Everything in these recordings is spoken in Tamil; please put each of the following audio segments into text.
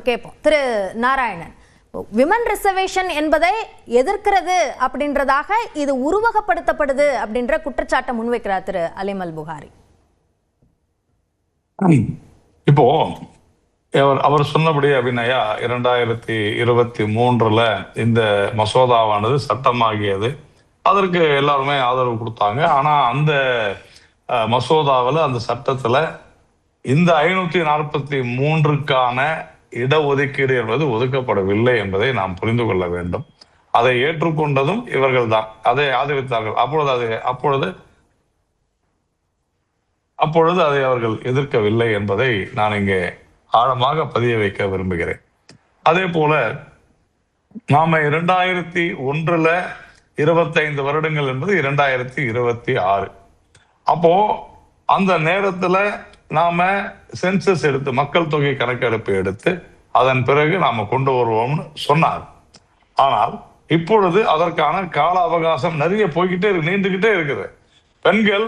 கேட்போம். திரு நாராயணன், விமன் ரிசர்வேஷன் என்பதை எதிர்க்கிறது அப்படின்றதாக இது உருவகப்படுத்தப்படுது அப்படின்ற குற்றச்சாட்டை முன்வைக்கிறார் திரு அலிம் அல் புகாரி. இப்போ அவர் சொன்னபடி அப்படின்னாயா 2023 இந்த மசோதாவானது சட்டமாகியது. அதற்கு எல்லாருமே ஆதரவு கொடுத்தாங்க. ஆனா அந்த மசோதாவில் அந்த சட்டத்துல இந்த 543க்கான இடஒதுக்கீடு என்பது ஒதுக்கப்படவில்லை என்பதை நாம் புரிந்து கொள்ள வேண்டும். அதை ஏற்றுக்கொண்டதும் இவர்கள் தான், அதை ஆதரித்தார்கள். அப்பொழுது அதை அவர்கள் எதிர்க்கவில்லை என்பதை நான் இங்கே ஆழமாக பதிய வைக்க விரும்புகிறேன். அதே போல நாம 2001 25 வருடங்கள் என்பது 2026. அப்போ அந்த நேரத்துல நாம சென்சஸ் எடுத்து, மக்கள் தொகை கணக்கெடுப்பு எடுத்து அதன் பிறகு நாம கொண்டு வருவோம்னு சொன்னார். ஆனால் இப்பொழுது அதற்கான கால அவகாசம் நிறைய போய்கிட்டே இருக்கு, நீண்டுகிட்டே இருக்குது. பெண்கள்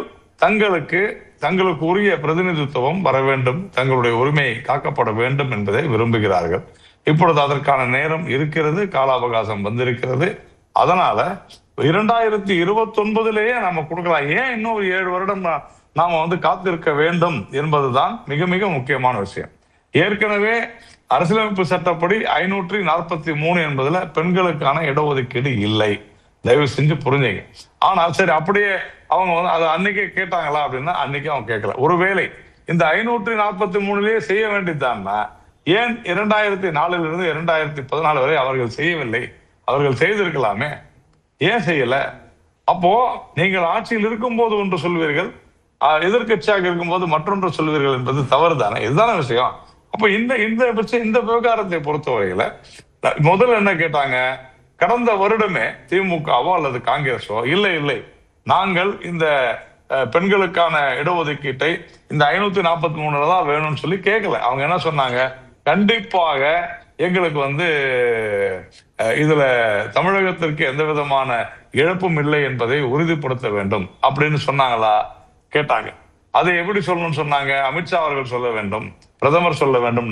தங்களுக்கு உரிய பிரதிநிதித்துவம் வர வேண்டும், தங்களுடைய உரிமை காக்கப்பட வேண்டும் என்பதை விரும்புகிறார்கள். இப்பொழுது அதற்கான நேரம் இருக்கிறது, கால அவகாசம் வந்திருக்கிறது. அதனால 2029 நம்ம கொடுக்கலாம். ஏன் இன்னும் ஒரு 7 வருடம் நாம காத்திருக்க வேண்டும் என்பதுதான் மிக மிக முக்கியமான விஷயம். ஏற்கனவே அரசியலமைப்பு சட்டப்படி 543 என்பதுல பெண்களுக்கான இடஒதுக்கீடு இல்லை. தயவு செஞ்சு புரிஞ்சுங்க. ஆனால் சரி, அப்படியே அவங்க அதை அன்னைக்கே கேட்டாங்களா அப்படின்னா அன்னைக்கு அவங்க கேட்கல. ஒருவேளை இந்த 543 செய்ய வேண்டியதுதான்னா ஏன் 2004 2014 வரை அவர்கள் செய்யவில்லை? அவர்கள் செய்திருக்கலாமே, ஏன் செய்யல? அப்போ நீங்கள் ஆட்சியில் இருக்கும்போது ஒன்று சொல்வீர்கள், எதிர்கட்சியாக இருக்கும்போது மற்றொன்று சொல்வீர்கள் என்பது தவறு தானே? இதுதான விஷயம். அப்ப இந்த விவகாரத்தை பொறுத்தவரையில முதல்ல என்ன கேட்டாங்க? கடந்த வருடமே திமுகவோ அல்லது காங்கிரஸோ இல்லை நாங்கள் இந்த பெண்களுக்கான இடஒதுக்கீட்டை இந்த 543 தான் வேணும்னு சொல்லி கேட்கல. அவங்க என்ன சொன்னாங்க? கண்டிப்பாக எங்களுக்கு இதுல தமிழகத்திற்கு எந்த விதமான இழப்பும் இல்லை என்பதை உறுதிப்படுத்த வேண்டும் அப்படின்னு சொன்னாங்களா? கேட்டாங்க. அதை எப்படி சொல்லணும்னு சொன்னாங்க? அமித்ஷா அவர்கள் சொல்ல வேண்டும், பிரதமர் சொல்ல வேண்டும்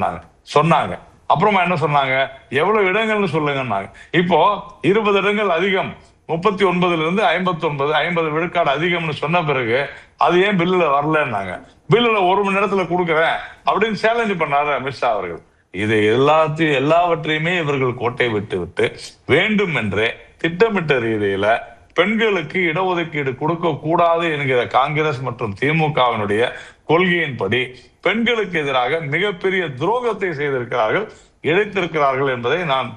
சொன்னாங்க. அப்புறமா என்ன சொன்னாங்க? எவ்வளவு இடங்கள்னு சொல்லுங்கன்னாங்க. இப்போ 20 இடங்கள் அதிகம், 39 50 விழுக்காடு அதிகம்னு சொன்ன பிறகு அது ஏன் பில்லுல வரலன்னாங்க. பில்லுல 1 மணி நேரத்துல கொடுக்குறேன் அப்படின்னு சேலஞ்சு பண்ணாரு அமித்ஷா அவர்கள். இது எல்லாவற்றையுமே இவர்கள் கோட்டை விட்டு வேண்டும் என்றே திட்டமிட்ட ரீதியில பெண்களுக்கு இடஒதுக்கீடு கொடுக்க கூடாது என்கிற காங்கிரஸ் மற்றும் திமுகவினுடைய கொள்கையின்படி பெண்களுக்கு எதிராக மிகப்பெரிய துரோகத்தை செய்திருக்கிறார்கள், இழைத்திருக்கிறார்கள் என்பதை நான்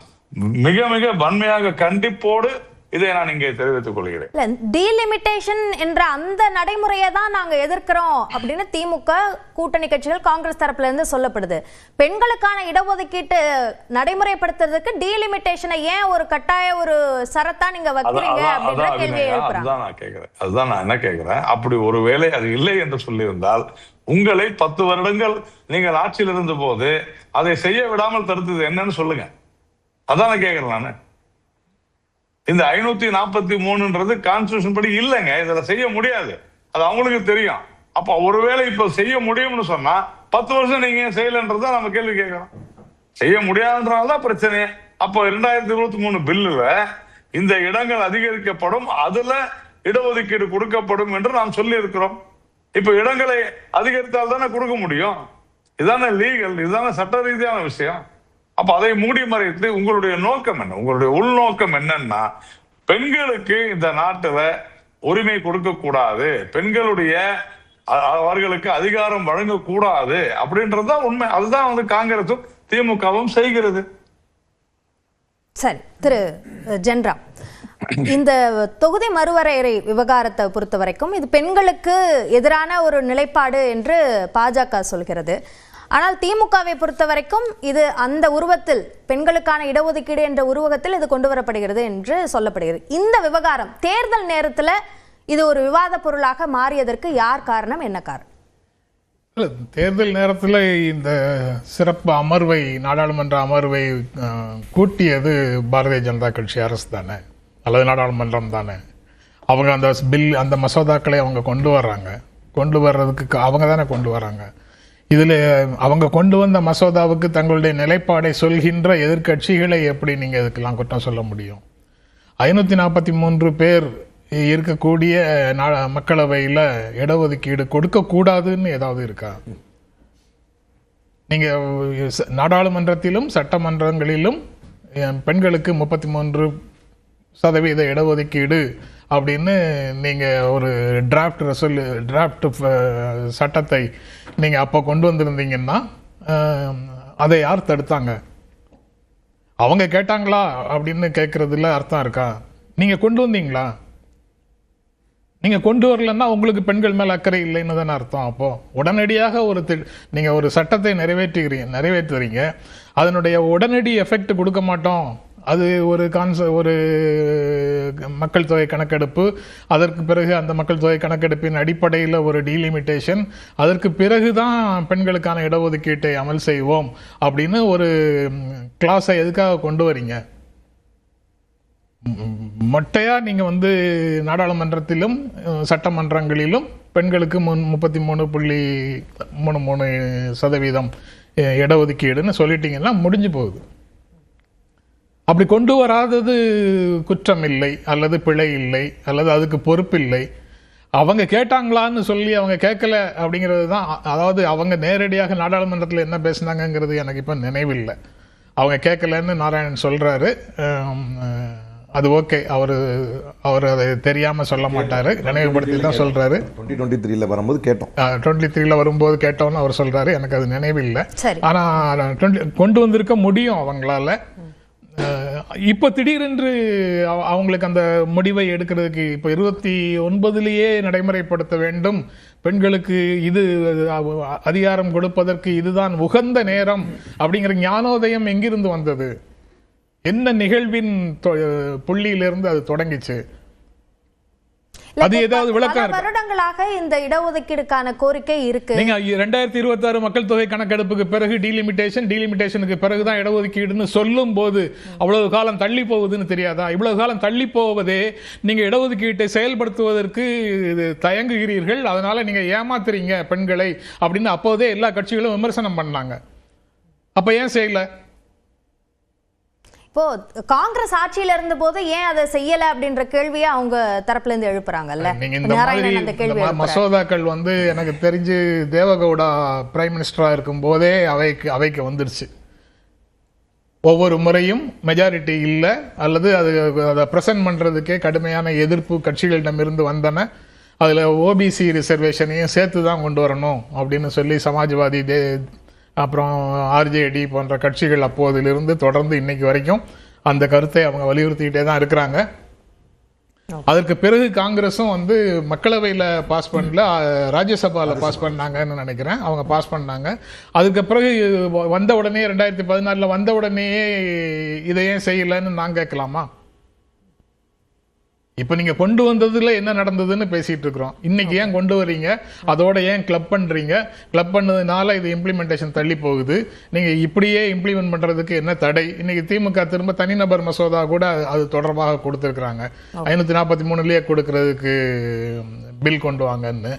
மிக மிக வன்மையாக கண்டிப்போடு இதை நான் இங்கே தெரிவித்துக் கொள்கிறேன். டீலிமிட்டேஷன் என்ற அந்த நடைமுறையை தான் நாங்க எதிர்க்கிறோம் அப்படின்னு திமுக கூட்டணி கட்சிகள் காங்கிரஸ் தரப்புல இருந்து சொல்லப்படுது. பெண்களுக்கான இடஒதுக்கீட்டு நடைமுறைப்படுத்துறதுக்கு டீலிமிட்டேஷனை ஏன் ஒரு கட்டாய ஒரு சரத்தா நீங்க வைக்கிறீங்க அப்படின்ற கேள்வியை எழுப்புறாங்க. அதுதான் நான் என்ன கேட்கிறேன், அப்படி ஒருவேளை அது இல்லை என்று சொல்லியிருந்தால் உங்களை 10 வருடங்கள் நீங்கள் ஆட்சியில் இருந்த போது அதை செய்ய விடாமல் தடுத்தது என்னன்னு சொல்லுங்க. அதான் நான் கேட்கிறேன். நானு இந்த 543 கான்ஸ்டிடியூஷன் படி இல்லைங்க, இதுல செய்ய முடியாது, அது அவங்களுக்கு தெரியும். அப்ப ஒருவேளை இப்ப செய்ய முடியும்னு சொன்னா 10 வருஷம் நீங்க செய்யலன்றதான் நம்ம கேள்வி கேட்கிறோம். செய்ய முடியாதுன்றதுதான் பிரச்சனை. அப்போ 2023 பில்லுல இந்த இடங்கள் அதிகரிக்கப்படும், அதுல இடஒதுக்கீடு கொடுக்கப்படும் என்று நாம் சொல்லி இருக்கிறோம். இப்ப இடங்களை அதிகரித்தால் தானே கொடுக்க முடியும். இதான லீகல், இதுதான சட்ட ரீதியான விஷயம். அப்ப அதை மூடி மறைத்து உங்களுடைய நோக்கம் என்ன? உங்களுடைய உள்நோக்கம் என்னன்னா பெண்களுக்கு இந்த நாட்டுல உரிமை கொடுக்க கூடாது, பெண்களுடைய அவர்களுக்கு அதிகாரம் வழங்கக்கூடாது அப்படின்றதுதான் உண்மை. அதுதான் காங்கிரசும் திமுகவும் செய்கிறது. சரி, திரு ஜென்ராம், இந்த தொகுதி மறுவரையறை விவகாரத்தை பொறுத்த வரைக்கும் இது பெண்களுக்கு எதிரான ஒரு நிலைப்பாடு என்று பாஜக சொல்கிறது. ஆனால் திமுகவை பொறுத்த வரைக்கும் இது அந்த உருவத்தில், பெண்களுக்கான இடஒதுக்கீடு என்ற உருவகத்தில் இது கொண்டு வரப்படுகிறது என்று சொல்லப்படுகிறது. இந்த விவகாரம் தேர்தல் நேரத்தில் இது ஒரு விவாத பொருளாக மாறியதற்கு யார் காரணம், என்ன காரணம்? தேர்தல் நேரத்தில் இந்த சிறப்பு அமர்வை, நாடாளுமன்ற அமர்வை கூட்டியது பாரதிய ஜனதா கட்சி அரசு தானே, அல்லது நாடாளுமன்றம் தானே. அவங்க அந்த மசோதாக்களை அவங்க கொண்டு வர்றதுக்கு அவங்க தானே கொண்டு வராங்க. இதுல அவங்க கொண்டு வந்த மசோதாவுக்கு தங்களுடைய நிலைப்பாடை சொல்கின்ற எதிர்க்கட்சிகளை எப்படி நீங்க இதுக்கெல்லாம் குற்றம் சொல்ல முடியும்? 543 பேர் இருக்கக்கூடிய மக்களவையில இடஒதுக்கீடு கொடுக்க கூடாதுன்னு ஏதாவது இருக்கா? நீங்க நாடாளுமன்றத்திலும் சட்டமன்றங்களிலும் பெண்களுக்கு 33% இடஒதுக்கீடு அப்படின்னு நீங்க ஒரு டிராஃப்ட் சட்டத்தை நீங்க அப்போ கொண்டு வந்திருந்தீங்கன்னா அதை யார் தடுத்தாங்க? அவங்க கேட்டாங்களா அப்படின்னு கேட்கறதுல அர்த்தம் இருக்கா? நீங்க கொண்டு வந்தீங்களா? நீங்க கொண்டு வரலன்னா உங்களுக்கு பெண்கள் மேல அக்கறை இல்லைன்னு தானே அர்த்தம். அப்போ உடனடியாக நீங்க ஒரு சட்டத்தை நிறைவேற்றுறீங்க, அதனுடைய உடனடி எஃபெக்ட் கொடுக்க மாட்டோம், அது ஒரு மக்கள் தொகை கணக்கெடுப்பு, அதற்கு பிறகு அந்த மக்கள் தொகை கணக்கெடுப்பின் அடிப்படையில் ஒரு டீலிமிட்டேஷன், அதற்கு பிறகுதான் பெண்களுக்கான இடஒதுக்கீட்டை அமல் செய்வோம் அப்படின்னு ஒரு கிளாஸை எதுக்காக கொண்டு வரீங்க? மொட்டையா நீங்க நாடாளுமன்றத்திலும் சட்டமன்றங்களிலும் பெண்களுக்கு 33.33% இடஒதுக்கீடுன்னு சொல்லிட்டீங்கன்னா முடிஞ்சு போகுது. அப்படி கொண்டு வராதது குற்றம் இல்லை அல்லது பிழை இல்லை அல்லது அதுக்கு பொறுப்பில்லை. அவங்க கேட்டாங்களான்னு சொல்லி அவங்க கேட்கல அப்படிங்கிறது தான். அதாவது அவங்க நேரடியாக நாடாளுமன்றத்தில் என்ன பேசினாங்கிறது எனக்கு இப்போ நினைவில்லை. அவங்க கேட்கலன்னு நாராயணன் சொல்றாரு. அது ஓகே, அவர் அதை தெரியாம சொல்ல மாட்டாரு, நினைவுபடுத்தி தான் சொல்றாரு. 2023 வரும்போது கேட்டோம், 23 வரும்போது கேட்டோம்னு அவர் சொல்றாரு. எனக்கு அது நினைவில்லை. ஆனா கொண்டு வந்திருக்க முடியும் அவங்களால. இப்ப திடீரென்று அவங்களுக்கு அந்த முடிவை எடுக்கிறதுக்கு இப்ப 29 நடைமுறைப்படுத்த வேண்டும், பெண்களுக்கு இது அதிகாரம் கொடுப்பதற்கு இதுதான் உகந்த நேரம் அப்படிங்கிற ஞானோதயம் எங்கிருந்து வந்தது? என்ன நிகழ்வின் புள்ளியிலிருந்து அது தொடங்கிச்சு? அது ஏதாவது விளக்கம்? வருடங்களாக இந்த இடஒதுக்கீடுக்கான கோரிக்கை இருக்கு. நீங்க 2026 மக்கள் தொகை கணக்கெடுப்புக்கு பிறகு டீலிமிட்டேஷனுக்கு பிறகுதான் இடஒதுக்கீடுன்னு சொல்லும் போது அவ்வளவு காலம் தள்ளி போகுதுன்னு தெரியாதா? இவ்வளவு காலம் தள்ளி போவதே நீங்க இடஒதுக்கீட்டை செயல்படுத்துவதற்கு தயங்குகிறீர்கள், அதனால நீங்க ஏமாத்துறீங்க பெண்களை அப்படின்னு அப்போதே எல்லா கட்சிகளும் விமர்சனம் பண்ணாங்க. அப்ப ஏன் செய்யல? இப்போ காங்கிரஸ் ஆட்சியில இருந்த போது ஏன் அதை செய்யல அப்படின்ற கேள்வியை அவங்க தரப்புல இருந்து எழுப்புறாங்கல்ல. நீங்க இந்த மாதிரி மசோதாக்கள் எனக்கு தெரிஞ்சு தேவகவுடா பிரைம் மினிஸ்டரா இருக்கும் போதே அவைக்கு வந்துருச்சு. ஒவ்வொரு முறையும் மெஜாரிட்டி இல்லை அல்லது அதை பிரசன்ட் பண்றதுக்கே கடுமையான எதிர்ப்பு கட்சிகளிடம் இருந்து வந்தன. அதுல ஓபிசி ரிசர்வேஷனையும் சேர்த்து தான் கொண்டு வரணும் அப்படின்னு சொல்லி சமாஜ்வாதி அப்புறம் ஆர்ஜேடி போன்ற கட்சிகள் அப்போதிலிருந்து தொடர்ந்து இன்னைக்கு வரைக்கும் அந்த கருத்தை அவங்க வலியுறுத்திக்கிட்டே தான் இருக்கிறாங்க. அதற்கு பிறகு காங்கிரஸும் மக்களவையில் பாஸ் பண்ணல, ராஜ்யசபாவில் பாஸ் பண்ணாங்கன்னு நினைக்கிறேன். அவங்க பாஸ் பண்ணாங்க. அதுக்கு பிறகு வந்த உடனே 2014 வந்த உடனேயே இதை ஏன் செய்யலன்னு நான் கேட்கலாமா? இப்ப நீங்க கொண்டு வந்ததுல என்ன நடந்ததுன்னு பேசிட்டு இருக்கிறோம். இன்னைக்கு ஏன் கொண்டு வரீங்க, அதோட ஏன் கிளப் பண்றீங்க? கிளப் பண்ணதுனால இது இம்ப்ளிமெண்டேஷன் தள்ளி போகுது. நீங்க இப்படியே இம்ப்ளிமெண்ட் பண்றதுக்கு என்ன தடை? இன்னைக்கு திமுக திரும்ப தனிநபர் மசோதா கூட அது தொடர்பாக கொடுத்திருக்கிறாங்க. 543 கொடுக்கறதுக்கு பில் கொண்டு வாங்கன்னு.